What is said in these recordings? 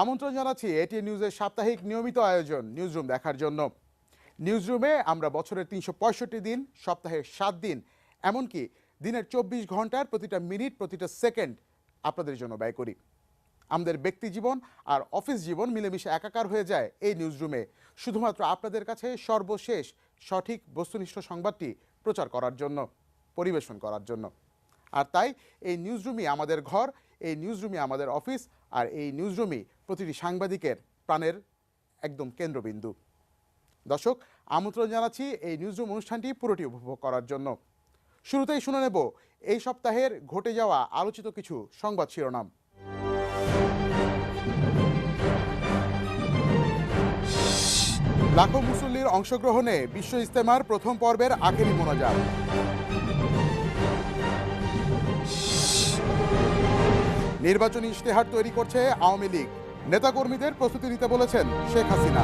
আমন্ত্রণ জানাচ্ছি এটিএন নিউজের সাপ্তাহিক নিয়মিত আয়োজন নিউজরুম দেখার জন্য। নিউজরুমে আমরা বছরের ৩৬৫ দিন, সপ্তাহে ৭ দিন, এমনকি দিনের ২৪ ঘন্টার প্রতিটা মিনিট, প্রতিটা সেকেন্ড আপনাদের জন্য ব্যয় করি। আমাদের ব্যক্তি জীবন আর অফিস জীবন মিলেমিশে একাকার হয়ে যায় এই নিউজরুমে, শুধুমাত্র আপনাদের কাছে সর্বশেষ সঠিক বস্তুনিষ্ঠ সংবাদটি প্রচার করার জন্য, পরিবেশন করার জন্য। আর তাই এই নিউজরুমই আমাদের ঘর, এই নিউজরুমই আমাদের অফিস, আর এই নিউজরুমই প্রতিটি সাংবাদিকের প্রাণের একদম কেন্দ্রবিন্দু। দর্শক, আমন্ত্রণ জানাচ্ছি এই নিউজরুম অনুষ্ঠানটি পুরোটি উপভোগ করার জন্য। শুরুতেই শুনে নেব এই সপ্তাহের ঘটে যাওয়া আলোচিত কিছু সংবাদ শিরোনাম। লাখো মুসল্লির অংশগ্রহণে বিশ্ব ইজতেমার প্রথম পর্বের আখেরি মোনাজাত। নির্বাচনী ইশতেহার তৈরি করছে আওয়ামী লীগ, নেতাকর্মীদের প্রস্তুতি নিতে বলেছেন শেখ হাসিনা।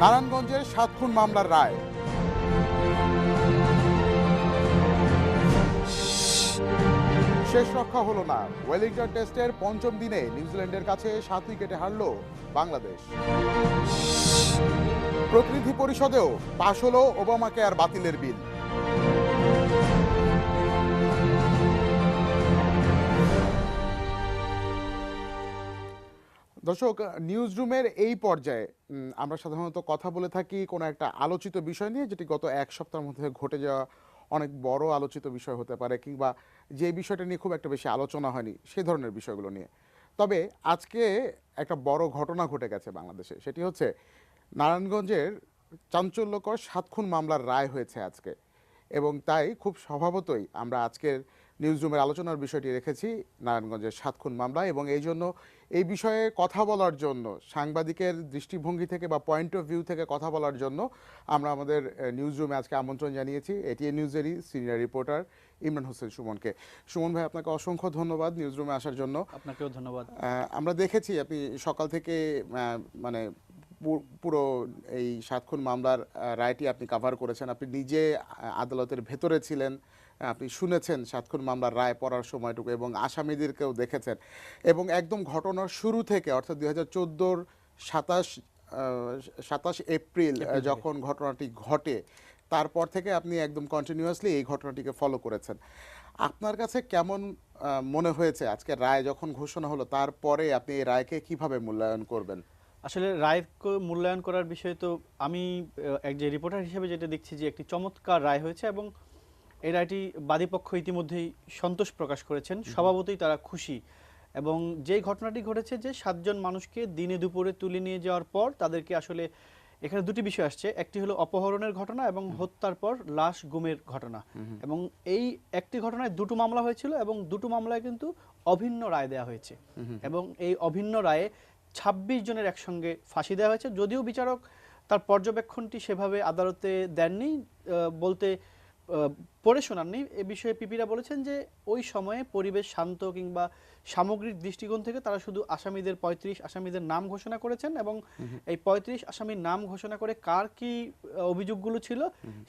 নারায়ণগঞ্জের ৭ খুন মামলার রায়। শেষ রক্ষা হলো না, ওয়েলিংটন টেস্টের পঞ্চম দিনে নিউজিল্যান্ডের কাছে ৭ উইকেটে হারল বাংলাদেশ। প্রতিনিধি পরিষদেও পাশ হলো ওবামা কেয়ার বাতিলের বিল। দর্শক, নিউজরুমের এই পর্যায়ে আমরা সাধারণত কথা বলে থাকি কোনো একটা আলোচিত বিষয় নিয়ে, যেটি গত এক সপ্তাহের মধ্যে ঘটে যাওয়া অনেক বড় আলোচিত বিষয় হতে পারে, কিংবা যে বিষয়টা নিয়ে খুব একটা বেশি আলোচনা হয়নি সেই ধরনের বিষয়গুলো নিয়ে। তবে আজকে একটা বড় ঘটনা ঘটে গেছে বাংলাদেশে, সেটি হচ্ছে নারায়ণগঞ্জের চাঞ্চল্যকর ৭ খুন মামলার রায় হয়েছে আজকে। এবং তাই খুব স্বভাবতই আমরা আজকের নিউজরুমের আলোচনার বিষয়টি রেখেছি নারায়ণগঞ্জের ৭ খুন মামলা, এবং এই জন্য এই বিষয়ে কথা বলার জন্য, সাংবাদিকের দৃষ্টিভঙ্গি থেকে বা পয়েন্ট অফ ভিউ থেকে কথা বলার জন্য আমরা আমাদের নিউজরুমে আজকে আমন্ত্রণ জানিয়েছি এটিএন নিউজেরই সিনিয়র রিপোর্টার ইমরান হোসেন সুমনকে। সুমন ভাই, আপনাকে অসংখ্য ধন্যবাদ নিউজরুমে আসার জন্য। আপনাকেও ধন্যবাদ। আমরা দেখেছি আপনি সকাল থেকে মানে পুরো এই ৭ খুন মামলার রায়টি আপনি কাভার করেছেন। আপনি নিজে আদালতের ভেতরে ছিলেন, আপনি শুনেছেন ৭ খুন মামলার রায় পড়ার সময়টুকু, এবং আসামিদেরকেও দেখেছেন। এবং একদম ঘটনার শুরু থেকে, অর্থাৎ ২০১৪-র ২৭ এপ্রিল যখন ঘটনাটি ঘটে, তারপর থেকে আপনি একদম কন্টিনিউয়াসলি এই ঘটনাটিকে ফলো করেছেন। আপনার কাছে কেমন মনে হয়েছে আজকে রায় যখন ঘোষণা হলো, তারপরে আপনি এই রায়কে কিভাবে মূল্যায়ন করবেন? আসলে রায় মূল্যায়ন করার বিষয়ে তো আমি এক যে রিপোর্টার হিসেবে যেটা দেখছি যে একটি চমৎকার রায় হয়েছে, এবং এই রায়টি বাদীপক্ষ ইতিমধ্যেই সন্তোষ প্রকাশ করেছেন, স্বভাবতই তারা খুশি। এবং যেই ঘটনাটি ঘটেছে যে ৭ জন মানুষকে দিনে দুপুরে তুলে নিয়ে যাওয়ার পর তাদেরকে আসলে এখানে দুটি বিষয় আসছে, একটি হলো অপহরণের ঘটনা এবং হত্যার পর লাশ গুমের ঘটনা। এবং এই একটি ঘটনায় দুটো মামলা হয়েছিল, এবং দুটো মামলায় কিন্তু অভিন্ন রায় দেওয়া হয়েছে। এবং এই অভিন্ন রায়ে ২৬ জনের একসঙ্গে ফাঁসি দেওয়া হয়েছে, যদিও বিচারক তার পর্যবেক্ষণটি সেভাবে আদালতে দেননি, বলতে পড়ে শোনাননি। এ বিষয়ে পিপিরা বলেছেন যে ওই সময়ে পরিবেশ শান্ত, কিংবা সামগ্রিক দৃষ্টিকোণ থেকে তারা শুধু আসামিদের ৩৫ আসামিদের নাম ঘোষণা করেছেন, এবং এই ৩৫ আসামির নাম ঘোষণা করে কার কি অভিযোগগুলো ছিল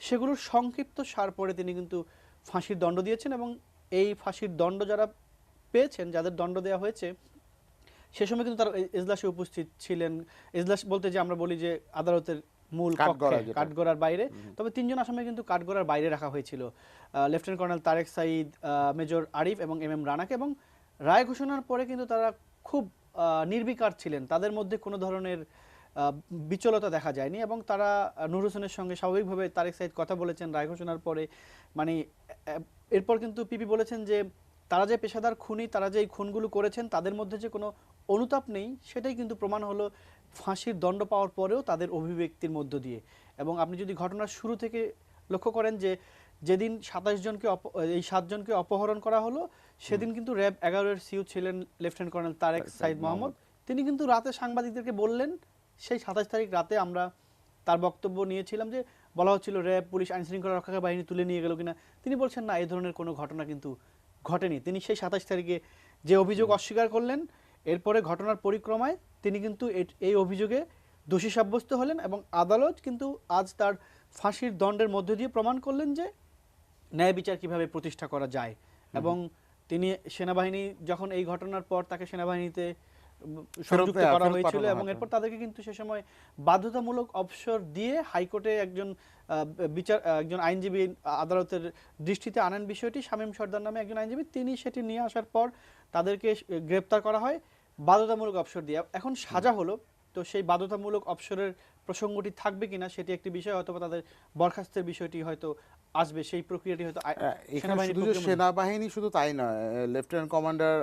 সেগুলোর সংক্ষিপ্ত সার পরে তিনি কিন্তু ফাঁসির দণ্ড দিয়েছেন। এবং এই ফাঁসির দণ্ড যারা পেয়েছেন, যাদের দণ্ড দেওয়া হয়েছে, সে সময় কিন্তু তারা এজলাসে উপস্থিত ছিলেন। এজলাস বলতে যে আমরা বলি যে আদালতের মূল কাঠগড়ার বাইরে, তবে ৩ জন আসামি কিন্তু কাঠগড়ার বাইরে রাখা হয়েছিল, lieutenant colonel Tarek Sayeed, major Arif এবং এম রানাকে। এবং রায় ঘোষণার পরে কিন্তু তারা খুব নির্বিকার ছিলেন, তাদের মধ্যে কোনো ধরনের বিচলতা দেখা যায়নি। এবং তারা নূর হোসেনের সঙ্গে স্বাভাবিকভাবে তারেক সাঈদ কথা বলেছেন রায় ঘোষণার পরে। মানে এরপর কিন্তু পিপি বলেছেন যে তারা যে পেশাদার খুনি, তারা যে এই খুনগুলো করেছেন, তাদের মধ্যে যে কোনো অনুতাপ নেই, সেটাই কিন্তু প্রমাণ হলো ফাঁসির দণ্ড পাওয়ার পরেও তাদের অভিব্যক্তির মধ্য দিয়ে। এবং আপনি যদি ঘটনার শুরু থেকে লক্ষ্য করেন যে যেদিন ৭ জনকে অপহরণ করা হলো, সেদিন কিন্তু র্যাব ১১-এর সিইও ছিলেন লেফটেন্যান্ট কর্নেল তারেক সাঈদ মোহাম্মদ। তিনি কিন্তু রাতে সাংবাদিকদেরকে বললেন, সেই ২৭ তারিখ রাতে আমরা তার বক্তব্য নিয়েছিলাম যে বলা হচ্ছিল র্যাব, পুলিশ, আইনশৃঙ্খলা রক্ষাকারী বাহিনী তুলে নিয়ে গেল কিনা। তিনি বলছেন না, এই ধরনের কোনো ঘটনা কিন্তু ঘটেনি। তিনি সেই ২৭ তারিখে যে অভিযোগ অস্বীকার করলেন, এরপরে ঘটনার পরিক্রমায় তিনি কিন্তু এই অভিযোগে দোষী সাব্যস্ত হলেন, এবং আদালত কিন্তু আজ তার ফাঁসির দণ্ডের মধ্য দিয়ে প্রমাণ করলেন যে ন্যায় বিচার কিভাবে প্রতিষ্ঠা করা যায়। এবং তিনি সেনাবাহিনী যখন এই ঘটনার পর তাকে সেনাবাহিনীতে ফেরত সংযুক্ত দেয়া, করা ফেরত হয়েছিল পাঠানো এবং হয়। এরপর তাদেরকে কিন্তু সে সময় বাধ্যতামূলক অবসর দিয়ে হাইকোর্টে একজন একজন আইনজীবী আদালতের দৃষ্টিতে আনেন বিষয়টি। শামীম সর্দার নামে একজন আইনজীবী, তিনি সেটি নিয়ে আসার পর তাদেরকে গ্রেপ্তার করা হয় বাধ্যতামূলক অবসর দিয়ে। এখন সাজা হলো, তো সেই বাধ্যতামূলক অবসরের প্রসঙ্গটি থাকবে কিনা সেটি একটি বিষয়, হয়তো তাদের বরখাস্তের বিষয়টি হয়তো আসবে, সেই প্রক্রিয়াটি হয়তো এখানে সেনাবাহিনীর শুধু যে প্রক্রিয়া। সেনাবাহিনী শুধু তাই নয়, lieutenant commander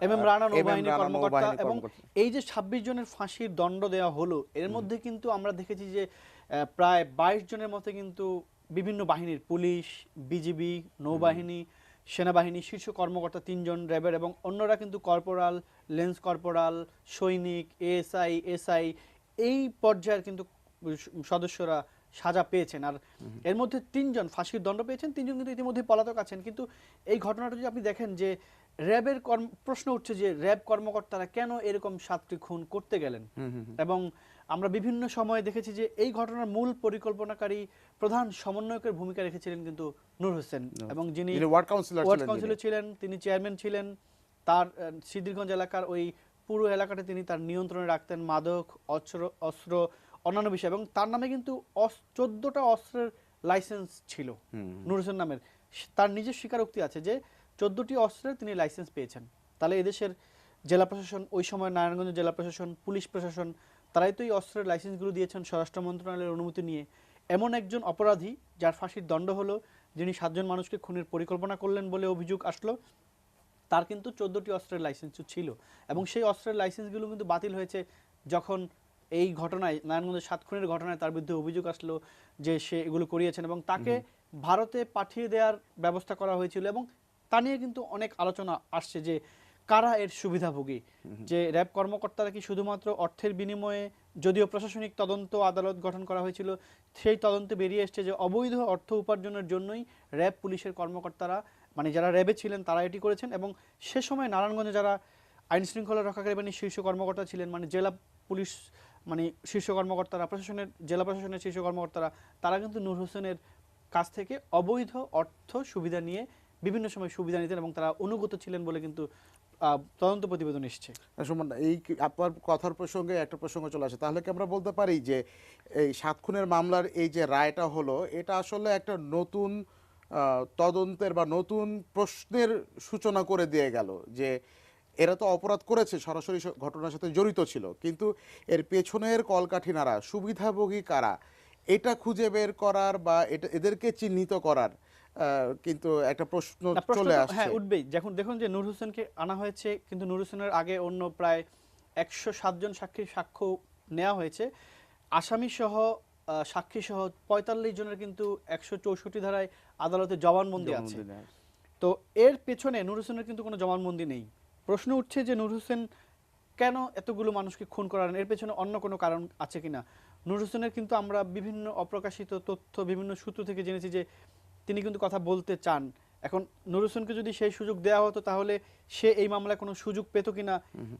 M M Rana M M নৌবাহিনীর রানা কর্মকর্তা নৌবাহিনী এবং কর্মকর্তা। এই যে ২৬ জনের ফাঁসির দণ্ড দেওয়া হলো, এর মধ্যে কিন্তু আমরা দেখেছি যে প্রায় ২২ জনের মধ্যে কিন্তু বিভিন্ন বাহিনীর, পুলিশ, বিজিবি, নৌবাহিনী, সেনাবাহিনী শীর্ষ কর্মকর্তা ৩ জন, র্যাবের এবং অন্যরা কিন্তু কর্পোরাল, লেন্স কর্পোরাল, সৈনিক, এএসআই, এসআই এই পর্যায়ের কিন্তু সদস্যরা সাজা পেয়েছেন। আর এর মধ্যে ৩ জন ফাঁসির দণ্ড পেয়েছেন, ৩ জন কিন্তু ইতিমধ্যে পলাতক আছেন। কিন্তু এই ঘটনাটা যদি আপনি দেখেন যে র্যাবের প্রশ্ন উঠছে যে র্যাব কর্মকর্তারা কেন এরকম ৭টি খুন করতে গেলেন, এবং আমরা বিভিন্ন সময়ে দেখেছি যে এই ঘটনার মূল পরিকল্পনাকারী প্রধান সমন্বয়কের ভূমিকা রেখেছিলেন কিন্তু নূর হোসেন, এবং যিনি ওয়ার্ড ওয়ার্ড কাউন্সিলর কাউন্সিলর ছিলেন, তিনি চেয়ারম্যান ছিলেন। তার সিদ্দিরগঞ্জ এলাকার ওই পুরো এলাকাটা তিনি তার নিয়ন্ত্রণে রাখতেন, মাদক, অস্ত্র, অন্যান্য বিষয়, এবং তার নামে কিন্তু ১৪টা অস্ত্রের লাইসেন্স ছিল নূর হোসেন নামের। তার নিজের স্বীকারোক্তি আছে যে ১৪টি অস্ত্রের তিনি লাইসেন্স পেয়েছেন। তাহলে এদেশের জেলা প্রশাসন, ওই সময় নারায়ণগঞ্জ জেলা প্রশাসন, পুলিশ প্রশাসন, তারাই তো এই অস্ত্রের লাইসেন্সগুলো দিয়েছেন স্বরাষ্ট্র মন্ত্রণালয়ের অনুমতি নিয়ে। এমন একজন অপরাধী যার ফাঁসির দণ্ড হলো, যিনি ৭ জন মানুষকে খুনের পরিকল্পনা করলেন বলে অভিযোগ আসলো, তার কিন্তু ১৪টি অস্ত্রের লাইসেন্স ছিল, এবং সেই অস্ত্রের লাইসেন্সগুলো কিন্তু বাতিল হয়েছে যখন এই ঘটনায়, নারায়ণগঞ্জের ৭ খুনের ঘটনায় তার বিরুদ্ধে অভিযোগ আসলো যে সে এগুলো করিয়েছেন, এবং তাকে ভারতে পাঠিয়ে দেওয়ার ব্যবস্থা করা হয়েছিল। এবং তা নিয়ে কিন্তু অনেক আলোচনা আসছে যে কারা এর সুবিধাভোগী, যে র্যাব কর্মকর্তারা কি শুধুমাত্র অর্থের বিনিময়ে, যদিও প্রশাসনিক তদন্ত আদালত গঠন করা হয়েছিল, সেই তদন্তে বেরিয়ে এসছে যে অবৈধ অর্থ উপার্জনের জন্যই র্যাব পুলিশের কর্মকর্তারা, মানে যারা র্যাবে ছিলেন তারা এটি করেছেন। এবং সে সময় নারায়ণগঞ্জে যারা আইন শৃঙ্খলা রক্ষাকারী বাহিনীর শীর্ষ কর্মকর্তা ছিলেন, মানে জেলা পুলিশ, মানে শীর্ষ কর্মকর্তারা, প্রশাসনের, জেলা প্রশাসনের শীর্ষ কর্মকর্তারা, তারা কিন্তু নূর হোসেনের কাছ থেকে অবৈধ অর্থ সুবিধা নিয়ে বিভিন্ন সময় সুবিধা নিতেন, এবং তারা অনুগত ছিলেন বলে কিন্তু তদন্ত প্রতিবেদন এসছে। সুমন, এই আপনার কথার প্রসঙ্গে একটা প্রসঙ্গ চলে আসে, তাহলে কি আমরা বলতে পারি যে এই ৭ খুনের মামলার এই যে রায়টা হলো, এটা আসলে একটা নতুন তদন্তের বা নতুন প্রশ্নের সূচনা করে দিয়ে গেল যে এরা তো অপরাধ করেছে, সরাসরি ঘটনার সাথে জড়িত ছিল, কিন্তু এর পেছনের কলকাঠি নাড়া, সুবিধাভোগী কারা, এটা খুঁজে বের করার বা এটা এদেরকে চিহ্নিত করার কিন্তু একটা প্রশ্ন চলে আসছে। হ্যাঁ, উঠবেই। যখন দেখুন যে নূর হোসেনকে আনা হয়েছে, কিন্তু নূর হোসেনের আগে অন্য প্রায় ১০৭ জন সাক্ষীর সাক্ষ্য নেওয়া হয়েছে। আসামি সহ, সাক্ষী সহ ৪৫ জনের কিন্তু ১৬৪ ধারায় আদালতে জবানবন্দি আছে। তো এর পেছনে নূর হোসেনের কিন্তু কোনো জবানবন্দি নেই। প্রশ্ন উঠছে যে নূর হোসেন কেন এতগুলো মানুষকে খুন করালেন, এর পেছনে অন্য কোনো কারণ আছে কিনা। নূর হোসেনের কিন্তু আমরা বিভিন্ন অপ্রকাশিত তথ্য, বিভিন্ন সূত্র থেকে জেনেছি যে তিনি কিন্তু কথা বলতে চান। এখন নূর হোসেনকে যদি সেই সুযোগ দেওয়া হতো, তাহলে সে এই মামলায় কোনো সুযোগ পেত কিনা,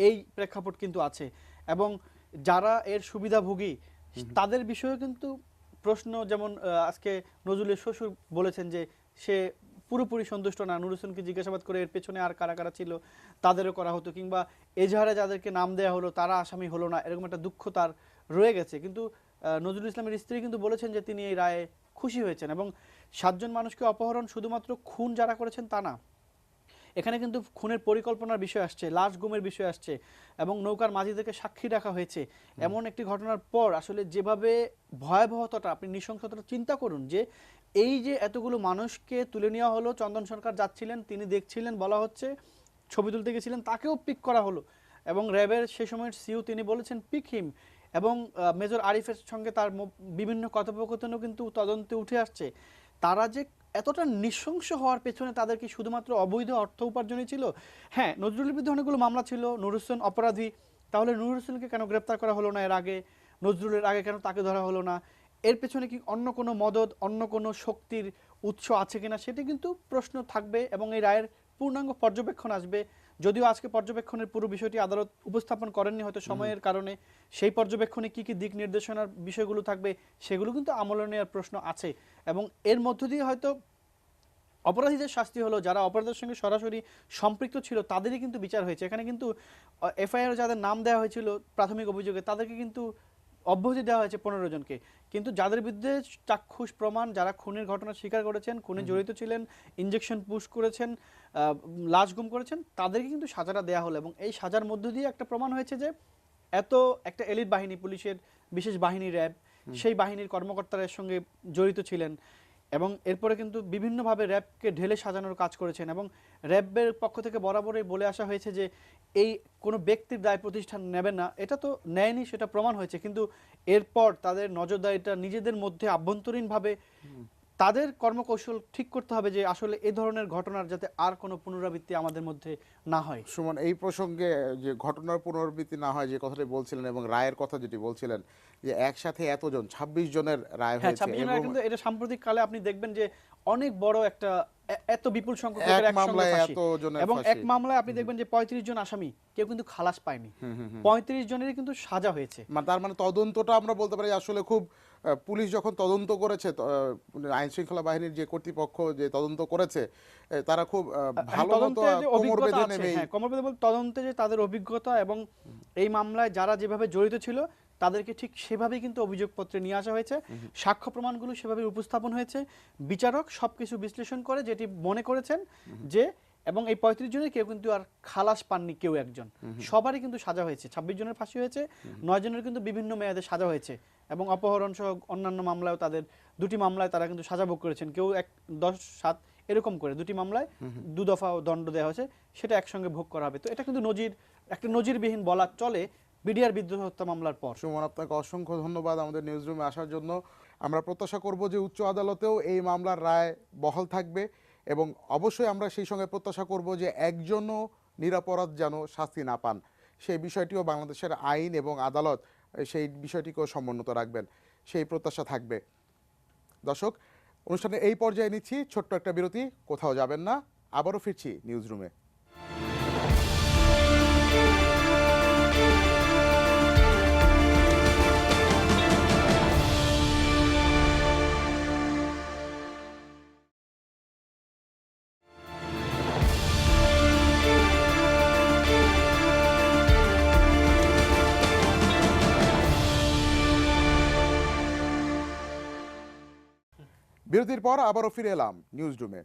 এই প্রেক্ষাপট কিন্তু আছে। এবং যারা এর সুবিধাভোগী তাদের বিষয়েও কিন্তু প্রশ্ন, যেমন আজকে নজরুলের শ্বশুর বলেছেন যে সে পুরোপুরি সন্তুষ্ট না। নূর হোসেনকে জিজ্ঞাসাবাদ করে এর পেছনে আর কারা কারা ছিল তাদেরও করা হতো, কিংবা এজাহারে যাদেরকে নাম দেওয়া হলো তারা আসামি হলো না, এরকম একটা দুঃখ তার রয়ে গেছে। কিন্তু নজরুল ইসলামের স্ত্রী কিন্তু বলেছেন যে তিনি এই রায়ে খুশি হয়েছেন। এবং ৭ জন মানুষকে অপহরণ শুধুমাত্র খুন যারা করেছেন তা না, এখানে কিন্তু খুনের পরিকল্পনার বিষয় আসছে, লাশ গুমের বিষয় আসছে, এবং নৌকার মাঝিদেরকে সাক্ষী রাখা হয়েছে। এমন একটি ঘটনার পর আসলে যেভাবে ভয়াবহতাটা, আপনি নৃশংসতাটা চিন্তা করুন, যে এই যে এতগুলো মানুষকে তুলে নেওয়া হলো, চন্দন সরকার যাচ্ছিলেন, তিনি দেখছিলেন, বলা হচ্ছে ছবি তুলতে গেছিলেন, তাকেও পিক করা হলো, এবং র্যাবের সে সময়ের সিইও তিনি বলেছেন পিক হিম, এবং মেজর আরিফের সঙ্গে তার বিভিন্ন কথোপকথনও কিন্তু তদন্তে উঠে আসছে। তারা যে এতটা নৃশংস হওয়ার পেছনে তাদের কি শুধুমাত্র অবৈধ অর্থ উপার্জনই ছিল? হ্যাঁ, নজরুলের বিরুদ্ধে অনেকগুলো মামলা ছিল, নূর হোসেন অপরাধী, তাহলে নূর হোসেনকে কেন গ্রেপ্তার করা হলো না এর আগে, নজরুলের আগে কেন তাকে ধরা হলো না? এর পেছনে কি অন্য কোনো মদদ, অন্য কোনো শক্তির উৎস আছে কিনা, সেটি কিন্তু প্রশ্ন থাকবে, এবং এই রায়ের পূর্ণাঙ্গ পর্যবেক্ষণ আসবে। যদিও আজকে পর্যবেক্ষণের পুরো বিষয়টি আদালত উপস্থাপন করেননি হয়তো সময়ের কারণে, সেই পর্যবেক্ষণে কি কি দিক নির্দেশনার বিষয়গুলো থাকবে সেগুলো কিন্তু আমলে নেওয়ার প্রশ্ন আছে, এবং এর মধ্য দিয়ে হয়তো অপরাধীদের শাস্তি হলো যারা অপরাধের সঙ্গে সরাসরি সম্পৃক্ত ছিল তাদেরই কিন্তু বিচার হয়েছে। এখানে কিন্তু এফআইআর যাদের নাম দেওয়া হয়েছিল প্রাথমিক অভিযোগে তাদেরকে কিন্তু অব্যাহতি দেওয়া হয়েছে 15 জনকে, কিন্তু যাদের বিরুদ্ধে চাক্ষুষ প্রমাণ, যারা খুনের ঘটনা স্বীকার করেছেন, খুনে জড়িত ছিলেন, ইনজেকশন পুশ করেছেন, লাশ গুম করেছেন, তাদেরকে কিন্তু সাজাটা দেওয়া হলো। এবং এই সাজার মধ্য দিয়ে একটা প্রমাণ হয়েছে যে এত একটা এলিট বাহিনী, পুলিশের বিশেষ বাহিনী র্যাব, সেই বাহিনীর কর্মকর্তারা এর সঙ্গে জড়িত ছিলেন এবং এরপরে কিন্তু বিভিন্নভাবে র্যাবকে ঢেলে সাজানোর কাজ করেছেন। এবং র্যাবের পক্ষ থেকে বরাবরই বলে আসা হয়েছে যে এই কোনো ব্যক্তির দায় প্রতিষ্ঠান নেবে না, এটা তো নেয়নি, সেটা প্রমাণ হয়েছে। কিন্তু এরপর তাদের নজরদারিটা নিজেদের মধ্যে আভ্যন্তরীণভাবে তাদের কর্মকৌশল ঠিক করতে হবে যে আসলে এই ধরনের ঘটনার যাতে আর কোনো পুনরাবৃত্তি আমাদের মধ্যে না হয়। সুমন, এই প্রসঙ্গে যে ঘটনার পুনরাবৃত্তি না হয় যে কথাটি বলছিলেন এবং রায়ের কথা যেটি বলছিলেন যে একসাথে এতজন 26 জনের রায় হ্যাঁ, হয়েছে 26 জনের, এবং কিন্তু এটা সাম্প্রতিক কালে আপনি দেখবেন যে অনেক বড় একটা এত বিপুল সংখ্যক এক লোকের একসঙ্গে মামলায় ফাঁসি। এতজনের এবং ফাঁসি। এক মামলায় আপনি দেখবেন যে 35 জন আসামি কেউ কিন্তু খালাস পায়নি, 35 জনেরই কিন্তু সাজা হয়েছে। তার মানে তদন্তটা আমরা বলতে পারি আসলে খুব পুলিশ যখন তদন্ত করেছে, আইন শৃঙ্খলা বাহিনীর যে কর্তৃপক্ষ যে তদন্ত করেছে, তারা খুব ভালো মতো তদন্তে যে কোমর অভিজ্ঞতা বেঁধে আছে, নেমেই হ্যাঁ, কোমর বেঁধে বলতে তদন্তে যে তাদের অভিজ্ঞতা এবং এই মামলায় যারা যেভাবে জড়িত ছিল তাদেরকে ঠিক সেভাবেই কিন্তু অভিযোগপত্রে নিয়ে আসা হয়েছে, সাক্ষ্য প্রমাণগুলো সেভাবে উপস্থাপন হয়েছে। বিচারক সবকিছু বিশ্লেষণ করে যেটি মনে করেছেন যে, এবং এই 35 জনের কেউ কিন্তু আর খালাস পাননি, কেউ একজন, সবারই কিন্তু সাজা হয়েছে। 26 জনের ফাঁসি হয়েছে, 9 জনের কিন্তু বিভিন্ন মেয়াদে সাজা হয়েছে এবং অপহরণ সহ অন্যান্য মামলায় তাদের 2টি মামলায় তারা কিন্তু সাজা ভোগ করেছেন। কেউ 10-7 এরকম করে 2টি মামলায় 2 দফা দণ্ড দেওয়া হয়েছে, সেটা একসঙ্গে ভোগ করা হবে। তো এটা কিন্তু একটা নজিরবিহীন বলা চলে বিডিআর বিদ্রোহ হত্যা মামলার পর। সুমন, আপনাকে অসংখ্য ধন্যবাদ আমাদের নিউজ রুমে আসার জন্য। আমরা প্রত্যাশা করব যে উচ্চ আদালতেও এই মামলার রায় বহাল থাকবে এবং অবশ্যই আমরা সেই সঙ্গে প্রত্যাশা করব যে একজনও নিরপরাধ যেন শাস্তি না পান, সেই বিষয়টিও বাংলাদেশের আইন এবং আদালত সেই বিষয়টিকেও সমুন্নত রাখবেন, সেই প্রত্যাশা থাকবে। দর্শক, অনুষ্ঠানের এই পর্যায়ে নিচ্ছি ছোট্ট একটা বিরতি, কোথাও যাবেন না, আবারও ফিরছি নিউজ রুমে। বিরতির পর আবারও ফিরে এলাম নিউজ রুমে।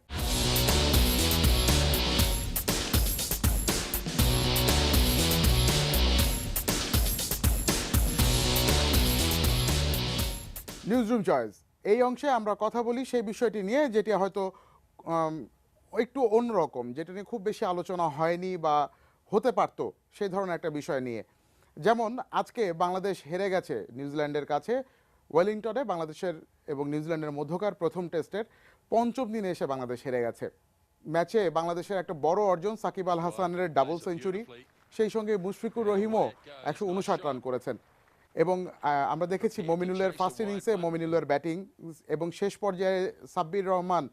নিউজ রুম চয়েস, এই অংশে আমরা কথা বলি সেই বিষয়টি নিয়ে যেটি হয়তো একটু অন্যরকম, যেটা নিয়ে খুব বেশি আলোচনা হয়নি বা হতে পারতো, সেই ধরনের একটা বিষয় নিয়ে। যেমন আজকে বাংলাদেশ হেরে গেছে নিউজিল্যান্ডের কাছে ওয়েলিংটনে, বাংলাদেশের এবং নিউজিল্যান্ডের মধ্যকার প্রথম টেস্টের 5ম দিনে এসে বাংলাদেশ হেরে গেছে। ম্যাচে বাংলাদেশের একটা বড় অর্জন, সাকিব আল হাসানের ডাবল সেঞ্চুরি, সেই সঙ্গে মুশফিকুর রহিমও 159 রান করেছেন। এবং আমরা দেখেছি মমিনুলের ফার্স্ট ইনিংসে মমিনুলের ব্যাটিং এবং শেষ পর্যায়ে সাব্বির রহমান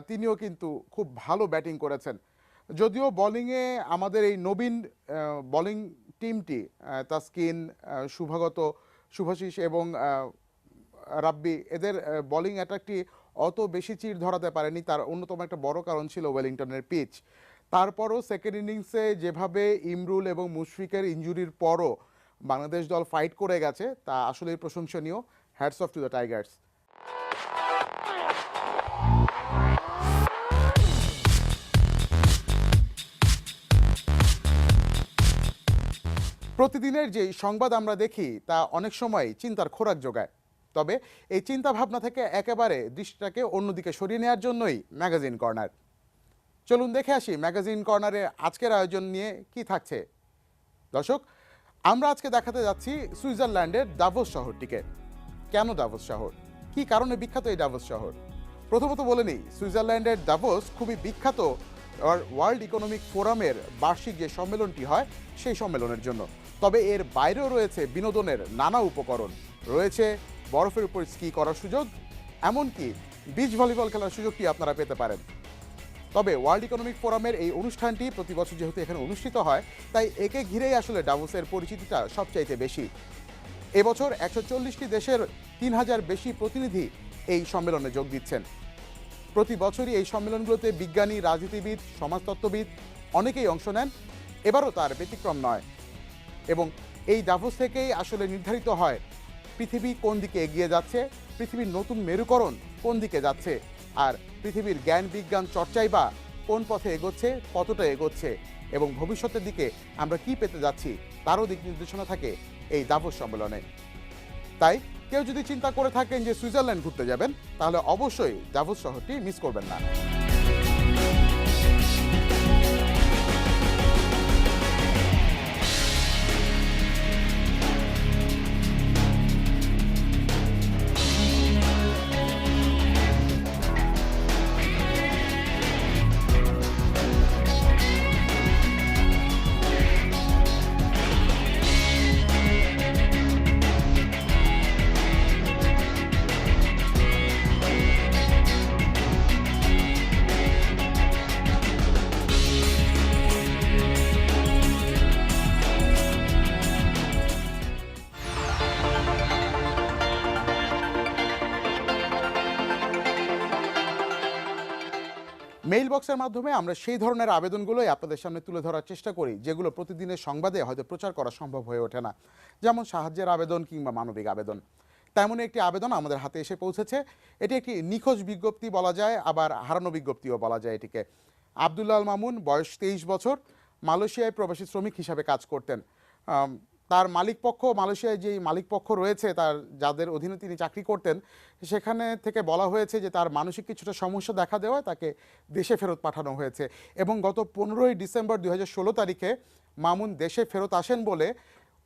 তিনিও কিন্তু খুব ভালো ব্যাটিং করেছেন। যদিও বোলিংয়ে আমাদের এই নবীন বোলিং টিমটি তাসকিন, শুভাগত, শুভাশিস এবং রাব্বি, এদের বোলিং অ্যাটাকটি অত বেশি চির ধরাতে পারেনি। তার অন্যতম একটা বড় কারণ ছিল ওয়েলিংটনের পিচ। তারপরও সেকেন্ড ইনিংসে যেভাবে ইমরুল এবং মুশফিকের ইনজুরির পরও বাংলাদেশ দল ফাইট করে গেছে তা আসলেই প্রশংসনীয়। Hats off to the Tigers. প্রতিদিনের যে সংবাদ আমরা দেখি তা অনেক সময় চিন্তার খোরাক যোগায়, তবে এই চিন্তা ভাবনা থেকে একেবারে দৃষ্টিটাকে অন্যদিকে সরিয়ে নেওয়ার জন্যই ম্যাগাজিন কর্নার। চলুন দেখে আসি ম্যাগাজিন কর্নারে আজকের আয়োজন নিয়ে কি থাকছে। দর্শক, আমরা আজকে দেখাতে যাচ্ছি সুইজারল্যান্ডের দাভোস শহরটিকে। কেন দাভোস শহর, কি কারণে বিখ্যাত এই দাভোস শহর? প্রথমত বলে নিই, সুইজারল্যান্ডের দাভোস খুবই বিখ্যাত ওয়ার্ল্ড ইকোনমিক ফোরামের বার্ষিক যে সম্মেলনটি হয় সেই সম্মেলনের জন্য। তবে এর বাইরেও রয়েছে বিনোদনের নানা উপকরণ, রয়েছে বরফের উপর স্কি করার সুযোগ, এমনকি বিচ ভলিবল খেলার সুযোগটি আপনারা পেতে পারেন। তবে ওয়ার্ল্ড ইকোনমিক ফোরামের এই অনুষ্ঠানটি প্রতি বছর যেহেতু এখানে অনুষ্ঠিত হয়, তাই একে ঘিরেই আসলে ডাভোসের পরিচিতিটা সবচাইতে বেশি। এবছর 140টি দেশের 3000 বেশি প্রতিনিধি এই সম্মেলনে যোগ দিচ্ছেন। প্রতি বছরই এই সম্মেলনগুলোতে বিজ্ঞানী, রাজনীতিবিদ, সমাজতত্ত্ববিদ অনেকেই অংশ নেন। এবারও তার ব্যতিক্রম নয় এবং এই দাভোস থেকেই আসলে নির্ধারিত হয় পৃথিবী কোন দিকে এগিয়ে যাচ্ছে, পৃথিবীর নতুন মেরুকরণ কোন দিকে যাচ্ছে, আর পৃথিবীর জ্ঞান বিজ্ঞান চর্চাই বা কোন পথে এগোচ্ছে, কতটা এগোচ্ছে এবং ভবিষ্যতের দিকে আমরা কি পেতে যাচ্ছি তারও দিক নির্দেশনা থাকে এই দাভোস সম্মেলনে। তাই কেউ যদি চিন্তা করে থাকেন যে সুইজারল্যান্ড ঘুরতে যাবেন, তাহলে অবশ্যই দাভোস শহরটি মিস করবেন না। মেইল বক্সের মাধ্যমে আমরা সেই ধরনের আবেদনগুলোই আপনাদের সামনে তুলে ধরার চেষ্টা করি যেগুলো প্রতিদিনের সংবাদে হয়তো প্রচার করা সম্ভব হয়ে ওঠে না, যেমন সাহায্যের আবেদন কিংবা মানবিক আবেদন। তেমনই একটি আবেদন আমাদের হাতে এসে পৌঁছেছে। এটি একটি নিখোঁজ বিজ্ঞপ্তি বলা যায়, আবার হারানো বিজ্ঞপ্তিও বলা যায় এটিকে। আব্দুল্লাহ আল মামুন, বয়স 23 বছর, মালয়েশিয়ায় প্রবাসী শ্রমিক হিসাবে কাজ করতেন। তার মালিকপক্ষ, মালয়েশিয়ায় যেই মালিকপক্ষ রয়েছে তার, যাদের অধীনে তিনি চাকরি করতেন, সেখানে থেকে বলা হয়েছে যে তার মানসিক কিছুটা সমস্যা দেখা দেওয়ায় তাকে দেশে ফেরত পাঠানো হয়েছে এবং গত 15ই ডিসেম্বর 2016 তারিখে মামুন দেশে ফেরত আসেন বলে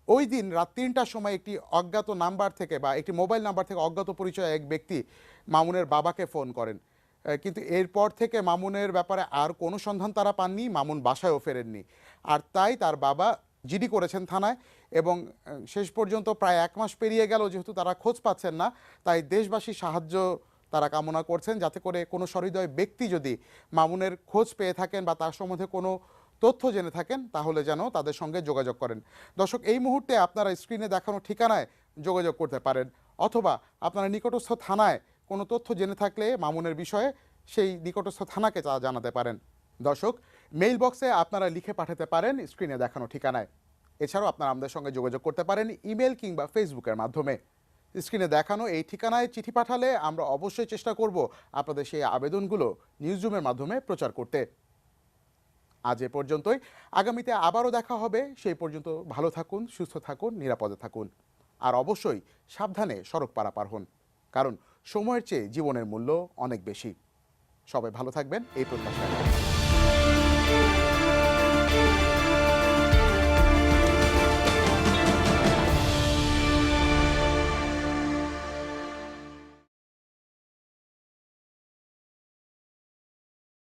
ওই দিন রাত 3টার সময় একটি অজ্ঞাত নাম্বার থেকে বা একটি মোবাইল নাম্বার থেকে অজ্ঞাত পরিচয় এক ব্যক্তি মামুনের বাবাকে ফোন করেন। কিন্তু এরপর থেকে মামুনের ব্যাপারে আর কোনো সন্ধান তারা পাননি, মামুন বাসায়ও ফেরেননি। আর তাই তার বাবা জিডি করেছেন থানায় এবং শেষ পর্যন্ত প্রায় 1 মাস পেরিয়ে গেল, যেহেতু তারা খোঁজ পাচ্ছেন না, তাই দেশবাসী সাহায্য তারা কামনা করছেন, যাতে করে কোনো সহৃদয় ব্যক্তি যদি মামুনের খোঁজ পেয়ে থাকেন বা তার সম্বন্ধে কোনো তথ্য জেনে থাকেন তাহলে যেন তাদের সঙ্গে যোগাযোগ করেন। দর্শক, এই মুহূর্তে আপনারা স্ক্রিনে দেখানো ঠিকানায় যোগাযোগ করতে পারেন, অথবা আপনারা নিকটস্থ থানায় কোনো তথ্য জেনে থাকলে মামুনের বিষয়ে সেই নিকটস্থ থানাকে তা জানাতে পারেন। দর্শক, মেইল বক্সে আপনারা লিখে পাঠাতে পারেন স্ক্রিনে দেখানো ঠিকানায়। এছাড়াও আপনারা আমাদের সঙ্গে যোগাযোগ করতে পারেন ইমেল কিংবা ফেসবুকের মাধ্যমে। স্ক্রিনে দেখানো এই ঠিকানায় চিঠি পাঠালে আমরা অবশ্যই চেষ্টা করব আপনাদের সেই আবেদনগুলো নিউজরুমের মাধ্যমে প্রচার করতে। আজ এ পর্যন্তই। আগামীতে আবারও দেখা হবে। সেই পর্যন্ত ভালো থাকুন, সুস্থ থাকুন, নিরাপদে থাকুন, আর অবশ্যই সাবধানে সড়ক পারাপার হন, কারণ সময়ের চেয়ে জীবনের মূল্য অনেক বেশি। সবাই ভালো থাকবেন এই প্রত্যাশায়।